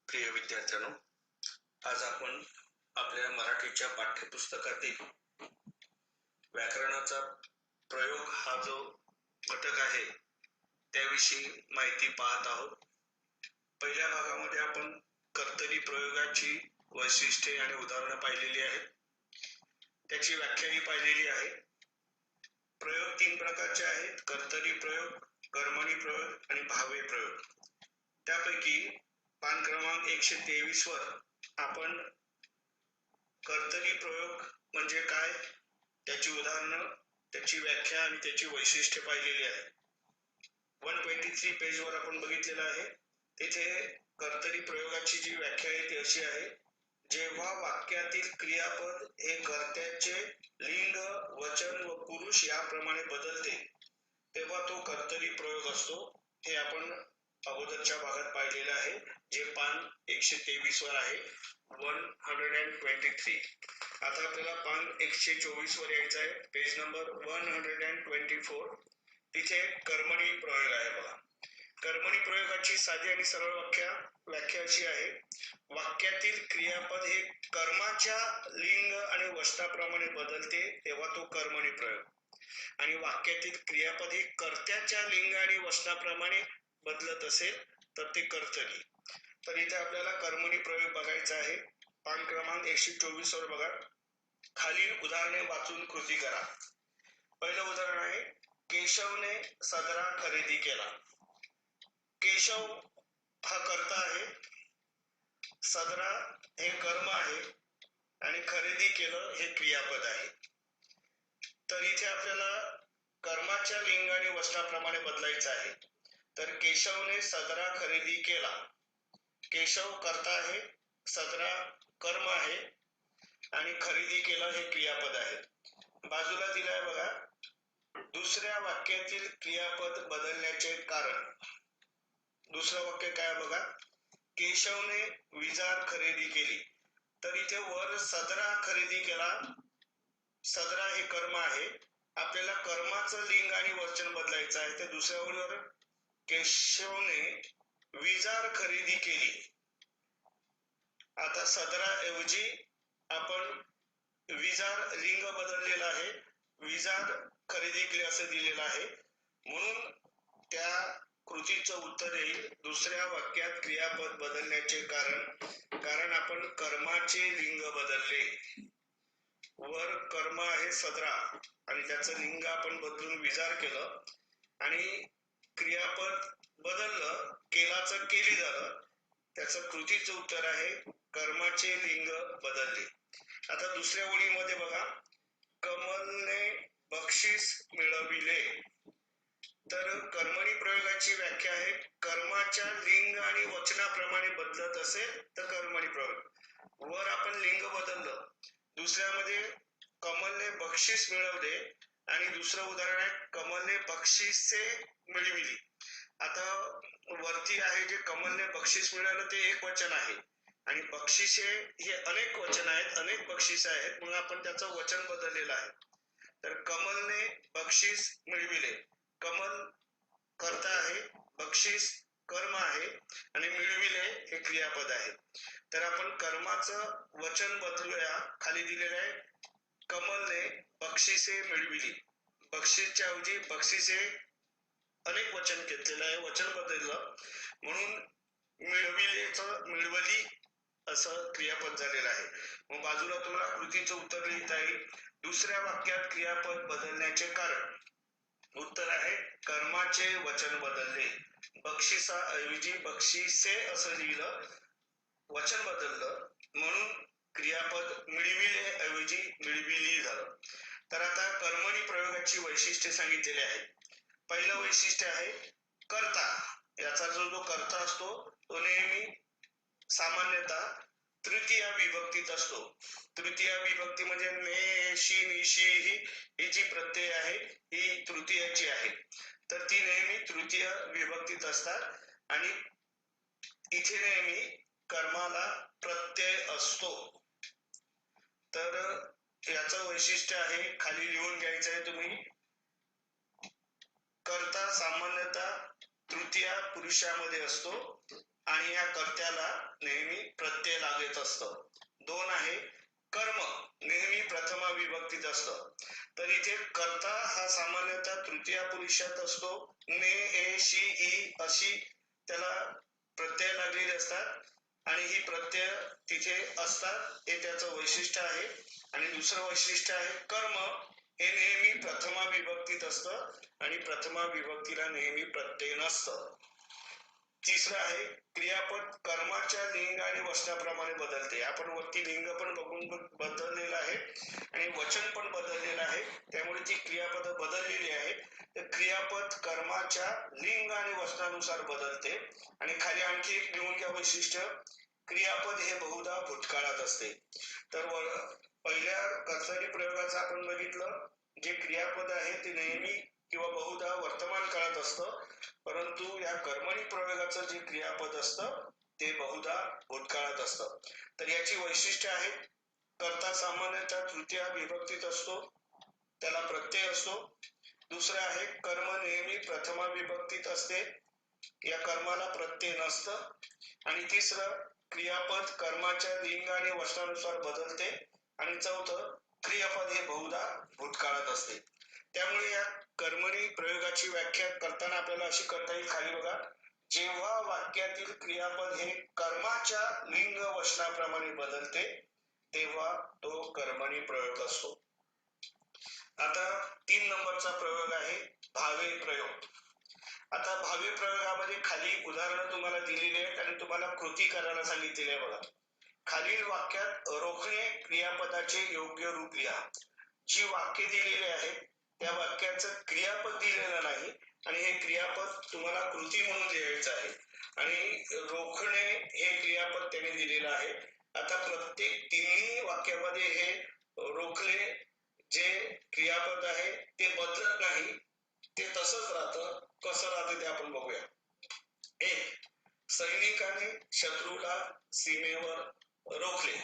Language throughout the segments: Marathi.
प्रिय विद्यार्थ्यांनो, आज आपण आपल्या मराठीच्या पाठ्यपुस्तकातील व्याकरणाचा प्रयोग हा जो घटक आहे त्याविषयी माहिती पाहत आहोत. पहिल्या भागामध्ये आपण कर्तरी प्रयोगाची वैशिष्ट्ये आणि उदाहरणं पाहिलेली आहेत. त्याची व्याख्याही पाहिलेली आहे. प्रयोग 3 प्रकारचे आहेत: कर्तरी प्रयोग, कर्मणी प्रयोग आणि भावे प्रयोग. त्यापैकी पान क्रमांक 123 वर आपण कर्तरी प्रयोग म्हणजे काय, त्याची उदाहरणं, त्याची व्याख्या आणि त्याची वैशिष्ट्ये पाहिलेली आहे. 123 पेजवर आपण बघितलेलं आहे. तिथे कर्तरी प्रयोगाची जी व्याख्या आहे ती अशी आहे: जेव्हा वाक्यातील क्रियापद हे कर्त्याचे लिंग, वचन व पुरुष याप्रमाणे बदलते तेव्हा तो कर्तरी प्रयोग असतो. हे आपण अगोदरच्या भागात पाहिलेलं आहे, जे पान 123 वर आहे. 123. आता आपल्याला पान 124 वर यायचं आहे, पेज नंबर 124. तिथे कर्मणी प्रयोग आहे. बघा, कर्मणी प्रयोगाची साधी आणि सरळ व्याख्या अशी आहे: वाक्यातील क्रियापद हे कर्माच्या लिंग आणि वचनाप्रमाणे बदलते तेव्हा तो कर्मणी प्रयोग, आणि वाक्यातील क्रियापद हे कर्त्याच्या लिंग आणि वचनाप्रमाणे बदलत असेल तर ते कर्तरी. तर इथे आपल्याला कर्मणी प्रयोग बघायचा आहे. पान क्रमांक 124 वर बघा, खालील उदाहरणे वाचून कृती करा. पहिलं उदाहरण आहे: केशवने सदरा खरेदी केला. केशव हा कर्ता आहे, सदरा हे कर्म आहे आणि खरेदी केलं हे क्रियापद आहे. तर इथे आपल्याला कर्माच्या लिंग आणि वचनाप्रमाणे बदलायचं आहे. तर केशवने सदरा खरेदी केला. केशव कर्ता आहे, सदरा कर्म आहे आणि खरेदी केलं हे क्रियापद आहे. बाजूला दिलाय बघा, दुसऱ्या वाक्यातील क्रियापद बदलण्याचे कारण. दुसरं वाक्य काय बघा, केशवने विजार खरेदी केली. तर इथे वर सदरा खरेदी केला, सदरा हे कर्म आहे, आपल्याला कर्माचं लिंग आणि वचन बदलायचं आहे. तर दुसऱ्या ओळीवर केशवने विजार खरेदी केली. आता सदरा ऐवजी आपण विजार लिंग बदललेलं आहे, विजार खरेदी केली असं दिलेलं आहे. म्हणून त्या कृतीचं उत्तर येईल दुसऱ्या वाक्यात क्रियापद बदलण्याचे कारण आपण कर्माचे लिंग बदलले. वर कर्म आहे सदरा आणि त्याचं लिंग आपण बदलून विजार केलं आणि क्रियापद बदललं, केलाचं केली झालं. त्याचं कृतीचं उत्तर आहे कर्माचे लिंग बदलले. आता दुसऱ्या ओळीमध्ये बघा, कमलने बक्षीस मिळविले. तर कर्मणी प्रयोगाची व्याख्या आहे: कर्माच्या लिंग आणि वचनाप्रमाणे बदलत असेल तर कर्मणी प्रयोग. वर आपण लिंग बदललं, दुसऱ्यामध्ये कमलने बक्षीस मिळवले आणि दुसरं उदाहरण आहे कमलने बक्षिसे मिळविली. आता वरती आहे जे कमलने बक्षीस मिळवलं ते एक वचन आहे आणि बक्षिसे हे अनेक वचन आहेत, अनेक बक्षिसे आहेत, म्हणून आपण त्याचं वचन बदललेलं आहे. तर कमलने बक्षीस मिळविले, कमल कर्ता आहे, बक्षीस कर्म आहे आणि मिळविले हे क्रियापद आहे. तर आपण कर्माचं वचन बदलूया. खाली दिलेलं आहे कमलने बक्षिसे मिळविली. बक्षीसच्या ऐवजी बक्षिसे अनेक वचन घेतलेलं आहे, वचन बदललं म्हणून मिळवली असं क्रियापद झालेलं आहे. मग बाजूला तुम्हाला कृतीचं उत्तर लिहिता येईल. दुसऱ्या वाक्यात क्रियापद बदलण्याचे कारण. उत्तर आहे कर्माचे वचन बदलले. बक्षिसाऐवजी बक्षिसे असं लिहिलं, वचन बदललं म्हणून क्रियापद मिळविले ऐवजी मिळविली झालं. तर आता कर्मणी प्रयोगाची वैशिष्ट्ये सांगितलेली आहेत. पहिलं वैशिष्ट्य आहे कर्ता. याचा जो कर्ता असतो तो नेहमी सामान्यतः तृतीय विभक्तीत असतो. तृतीय विभक्ती म्हणजे ने, शी, निशी ही जी प्रत्यय आहे ही तृतीयाची आहे. तर ती नेहमी तृतीय विभक्तीत असतात आणि इथे नेहमी कर्माला प्रत्यय असतो. तर याचं वैशिष्ट्य आहे, खाली लिहून घ्यायचं आहे तुम्ही. कर्ता सामान्यतः तृतीय पुरुषामध्ये असतो आणि या कर्त्याला नेहमी प्रत्यय लागत असतं. 2 आहे कर्म नेहमी प्रथमा विभक्तीत असतं. तर इथे कर्ता हा सामान्यतः तृतीय पुरुषात असतो. ने, ए, शी, ई अशी त्याला प्रत्यय लागलेले असतात आणि ही प्रत्यय तिथे असतात, हे त्याचं वैशिष्ट्य आहे. आणि दुसरं वैशिष्ट्य आहे कर्म हे नेहमी प्रथमा विभक्तीत असतं आणि प्रथमा विभक्तीला नेहमी प्रत्यय नसतं. तिसरं आहे क्रियापद कर्माच्या लिंग आणि वचनाप्रमाणे बदलते. आपण वरती लिंग पण बघून बदललेलं आहे आणि वचन पण बदललेलं आहे, त्यामुळे ती क्रियापद बदललेली आहे. तर क्रियापद कर्माच्या लिंग आणि वचनानुसार बदलते. आणि खाली आणखी एक लिहून घ्या वैशिष्ट्य, क्रियापद हे बहुधा भूतकाळात असते. तर पहिल्या कर्तरी प्रयोगाचं आपण बघितलं, जे क्रियापद आहे ते नेहमी किंवा बहुधा वर्तमान काळात असतं, परंतु या कर्मणी प्रयोगाचं जे क्रियापद असतं ते बहुधा भूतकाळात असतं. तर याची वैशिष्ट्य आहेत, कर्ता सामान्यतः तृतीय विभक्तीत असतो, त्याला प्रत्यय असतो. दुसरं आहे कर्म नेहमी प्रथमा विभक्तीत असते, या कर्माला प्रत्यय नसतं. आणि तिसरं क्रियापद कर्माच्या लिंग आणि वचनानुसार बदलते. आणि चौथं क्रियापद हे बहुधा भूतकाळात असते. त्यामुळे या कर्मणी प्रयोगाची व्याख्या करताना आपल्याला अशी करता येईल, खाली बघा, जेव्हा वाक्यातील क्रियापद हे कर्माच्या लिंग वचनाप्रमाणे बदलते तेव्हा तो कर्मणी प्रयोग असतो. आता 3 नंबरचा प्रयोग आहे भावे प्रयोग. आता भावे प्रयोगामध्ये खाली उदाहरणं तुम्हाला दिलेली आहेत आणि तुम्हाला कृती करायला सांगितलेली आहे. बघा, खालील वाक्यात रोखणे क्रियापदाचे योग्य रूप लिहा. जी वाक्य दिलेली आहेत त्या वाक्याचं क्रियापद दिलेलं नाही आणि हे क्रियापद तुम्हाला कृती म्हणून लिहायचं आहे. आणि रोखणे हे क्रियापद त्याने दिलेलं आहे. आता प्रत्येक 3 वाक्यामध्ये हे रोखले जे क्रियापद आहे ते बदलत नाही, ते तसंच राहतं. कसं राहतं ते आपण बघूया. 1. सैनिकाने शत्रूला सीमेवर रोखले,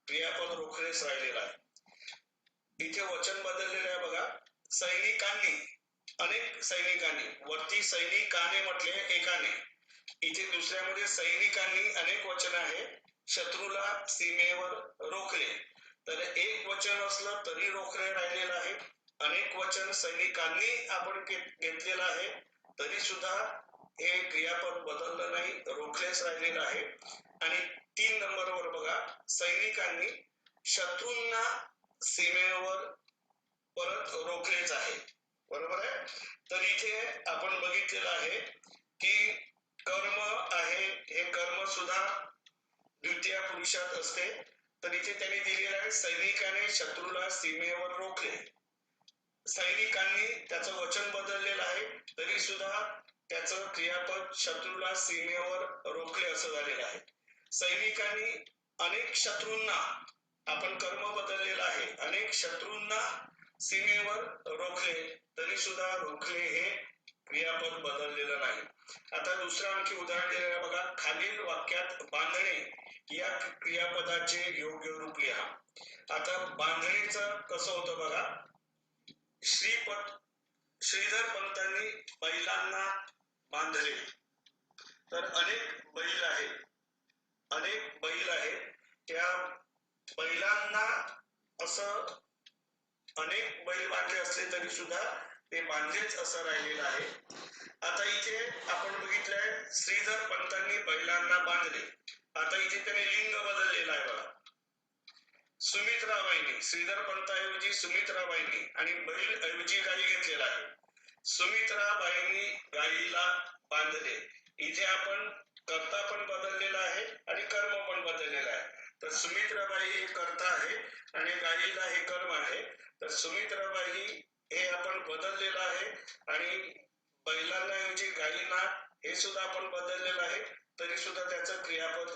क्रियापद रोखलेच राहिलेलं आहे. इथे वचन बदललेलं आहे. बघा, सैनिकांनी, अनेक सैनिकांनी, वरती सैनिकाने म्हटले एकाने, इथे दुसऱ्यामध्ये सैनिकांनी अनेक वचन आहे, शत्रूला सीमेवर रोखले. तर एक वचन असलं तरी रोखले राहिलेलं आहे, अनेक वचन सैनिकांनी आपण घेतलेलं आहे तरी सुद्धा हे क्रियापद बदललं नाही, रोखलेच राहिलेलं आहे. आणि 3 नंबरवर बघा, सैनिकांनी शत्रूंना सीमेवर परत रोखलेच आहे. बरोबर आहे. तर इथे आपण बघितलेलं आहे की कर्म आहे, हे कर्म सुद्धा द्वितीय पुरुषात असते. तर इथे त्यांनी दिलेलं आहे सैनिकाने शत्रूला सीमेवर रोखले. सैनिकांनी त्याचं वचन बदललेलं आहे तरी सुद्धा त्याचं क्रियापद शत्रूला सीमेवर रोखले असं झालेलं आहे. सैनिकांनी अनेक शत्रूंना, आपण कर्म बदललेलं आहे, अनेक शत्रूंना सीमेवर रोखले तरी सुद्धा रोखले हे क्रियापद बदललेलं नाही. आता दुसरं आणखी उदाहरण दिलेलं आहे. बघा, खालील वाक्यात बांधणे या क्रियापदाचे योग्य रूप लिहा. आता बांधणेचं कसं होतं बघा, श्रीधर पंतांनी बैलांना बांधले. तर अनेक बैल आहेत, त्या बैलांना असं अनेक बैल बांधले असले तरी सुद्धा ते बांधलेच असं राहिलेलं आहे. आता इथे आपण बघितलंय श्रीधर पंतांनी बैलांना बांधले. आता इथे त्याने लिंग बदललेलं आहे. बघा, सुमित्राबाईंनी, श्रीधर पंताऐवजी सुमित्राबाईंनी आणि बैल ऐवजी गाई घेतलेला आहे. सुमित्राबाईंनी गाईला बांधले. इथे आपण कर्ता पण बदललेला आहे आणि कर्म पण बदललेला आहे. तर सुमित्राबाई हे कर्ता आहे आणि गाईला हे कर्म आहे. तर सुमित्राबाई हे आपण बदललेलं आहे आणि बैलांना ऐवजी गाईंना हे सुद्धा आपण बदललेलं आहे तरी सुद्धा त्याचं क्रियापद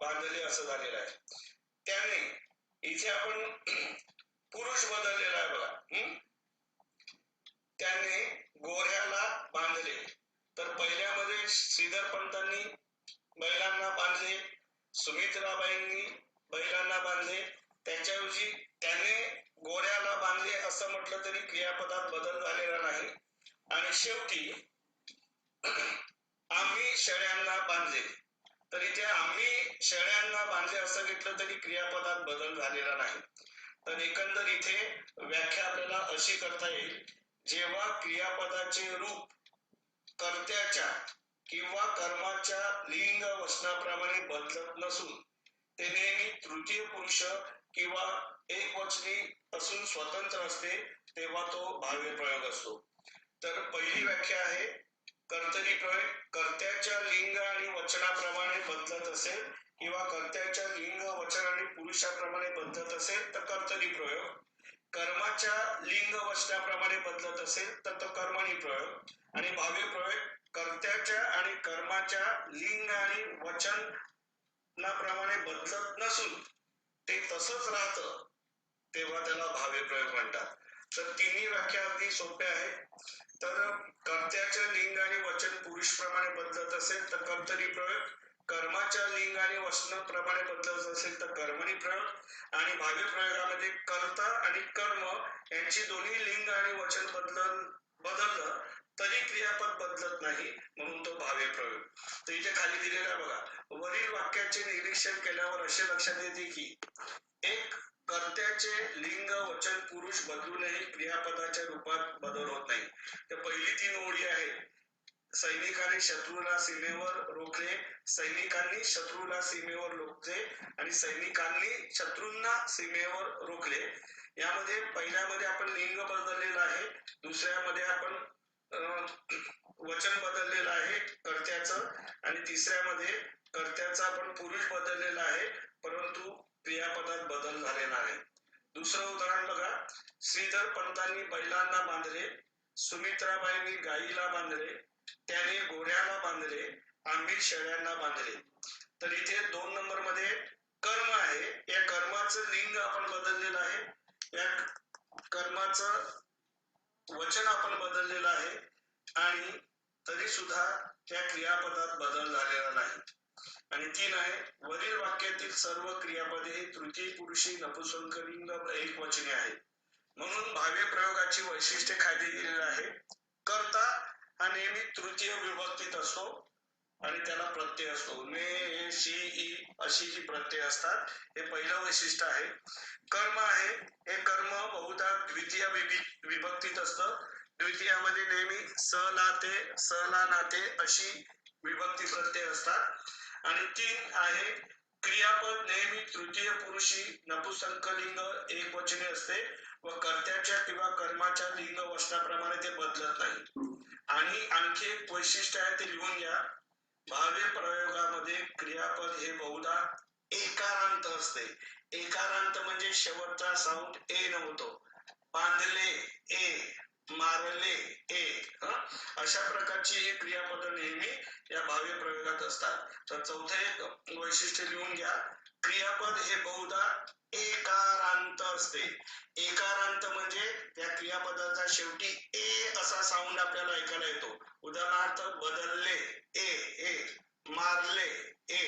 बांधले असं झालेलं आहे. त्याने इथे आपण पुरुष बदललेला आहे. बघा, त्याने गोऱ्याला बांधले. तर पहिल्यामध्ये श्रीधर पंतांनी बैलांना बांधले, सुमित्राबाईंनी बैलांना बांधले, त्याच्याऐवजी त्याने गोऱ्याला बांधले असं म्हटलं तरी क्रियापदात बदल झालेला नाही. आणि शेवटी आम्ही शेळ्यांना बांधले. तर इथे आम्ही शेळ्यांना बांधले असं घेतलं तरी क्रियापदात बदल झालेला नाही. तर एकंदर इथे व्याख्या आपल्याला अशी करता येईल, जेव्हा क्रियापदाचे रूप कर्त्याच्या किंवा कर्माच्या लिंग वचनाप्रमाणे बदलत नसून ते नेहमी तृतीय पुरुष किंवा एकवचनी असून स्वतंत्र असते, तेव्हा तो भाव्य प्रयोग असतो. तर पहिली व्याख्या आहे, कर्तरी प्रयोग कर्त्याच्या लिंग आणि वचनाप्रमाणे बदलत असेल किंवा कर्त्याच्या लिंग वचन आणि पुरुषाप्रमाणे बदलत असेल तर कर्तरी प्रयोग, कर्माच्या लिंग वचनाप्रमाणे बदलत असेल तर तो कर्मणी प्रयोग, आणि भाव्य प्रयोग कर्त्याच्या आणि कर्माच्या लिंग आणि वचनाप्रमाणे बदलत नसून ते तसंच राहतं, तेव्हा त्याला भाव्य प्रयोग म्हणतात. तर तिन्ही व्याख्या अगदी सोप्या आहेत. तर कर्त्याच्या लिंग आणि वचन पुरुषप्रमाणे बदलत असेल तर कर्तरी प्रयोग, कर्माच्या लिंग आणि वचनाप्रमाणे बदलत असेल तर कर्मणी प्रयोग, आणि भाव्य प्रयोगामध्ये कर्ता आणि कर्म यांची दोन्ही लिंग आणि वचन बदललं तरी क्रियापद बदलत नाही, म्हणून तो भाव्य प्रयोग. तर इथे खाली दिलेला बघा, वरील वाक्याचे निरीक्षण केल्यावर असे लक्षात येते की एक, कर्त्याचे लिंग वचन पुरुष बदलूनही क्रियापदाच्या रूपात बदल होत नाही. तर पहिली 3 ओळी आहेत, सैनिकांनी शत्रूला सीमेवर रोखले, सैनिकांनी शत्रूला सीमेवर रोखले आणि सैनिकांनी शत्रूंना सीमेवर रोखले. यामध्ये पहिल्यामध्ये आपण लिंग बदललेलं आहे, दुसऱ्यामध्ये आपण वचन बदललेलं आहे कर्त्याचं, आणि तिसऱ्यामध्ये कर्त्याचा आपण पुरुष बदललेला आहे, परंतु क्रियापदात बदल झालेला आहे. दुसरं उदाहरण बघा, श्रीधर पंतांनी बैलांना बांधले, सुमित्राबाईंनी गाईला बांधले, त्याने घोड्याला बांधले, आम्ही शेळ्यांना बांधले. तर इथे 2 नंबर मध्ये कर्म आहे, या कर्माचं लिंग आपण बदललेलं आहे, या कर्माचं वचन आपण बदललेलं आहे, आणि तरी सुद्धा त्या क्रियापदात बदल झालेला नाही. आणि 3 आहे, वरील वाक्यातील सर्व क्रियापदे ही तृतीय पुरुषी नपुंसकलिंग एकवचनी आहेत, म्हणून भाव्य प्रयोगाची वैशिष्ट्ये खाली दिलेली आहे. कर्ता हा नेहमी तृतीय विभक्तीत असतो आणि त्याला प्रत्यय असतो, ने, शी, ई अशी ही प्रत्यय असतात, हे पहिलं वैशिष्ट्य आहे. कर्म आहे, हे कर्म बहुधा द्वितीय विभक्तीत असतं, द्वितीयामध्ये नेहमी स ला ते, स ला नाते अशी विभक्ती प्रत्यय असतात. आणि 3 आहे, क्रियापद नेहमी तृतीय पुरुषी नपुंसकलिंग एकवचनी असते व कर्त्याच्या किंवा कर्माच्या लिंग वचनाप्रमाणे ते बदलत नाही. आणि आणखी एक वैशिष्ट्य आहे, ते लिहून घ्या, भाव्य प्रयोगामध्ये क्रियापद हे बहुधा एकारांत असते. एकारांत म्हणजे शेवटचा साऊंड ए नव्हतो, बांधले ए, मारले ए, अशा प्रकारची ही क्रियापद नेहमी या भाव्य प्रयोगात असतात. तर चौथं एक वैशिष्ट्य लिहून घ्या, क्रियापद हे बहुधा एकारांत असते. एकारांत म्हणजे त्या क्रियापदाचा शेवटी ए असा साऊंड आपल्याला ऐकायला येतो. उदाहरणार्थ, बदलले ए, ए, मारले ए.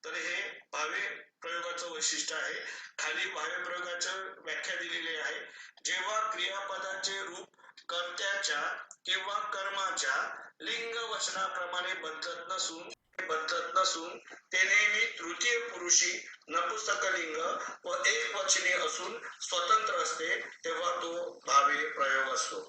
तर हे भाव्य प्रयोगाचं वैशिष्ट्य आहे. खाली भाव्य प्रयोगाचं व्याख्या दिलेली आहे, जेव्हा क्रियापदाचे रूप कर्त्याच्या किंवा कर्माच्या लिंग वचनाप्रमाणे बदलत नसून ते नेहमी तृतीय पुरुषी नपुंसकलिंग व एकवचनी असून स्वतंत्र असते, तेव्हा तो भाव्य प्रयोग असतो.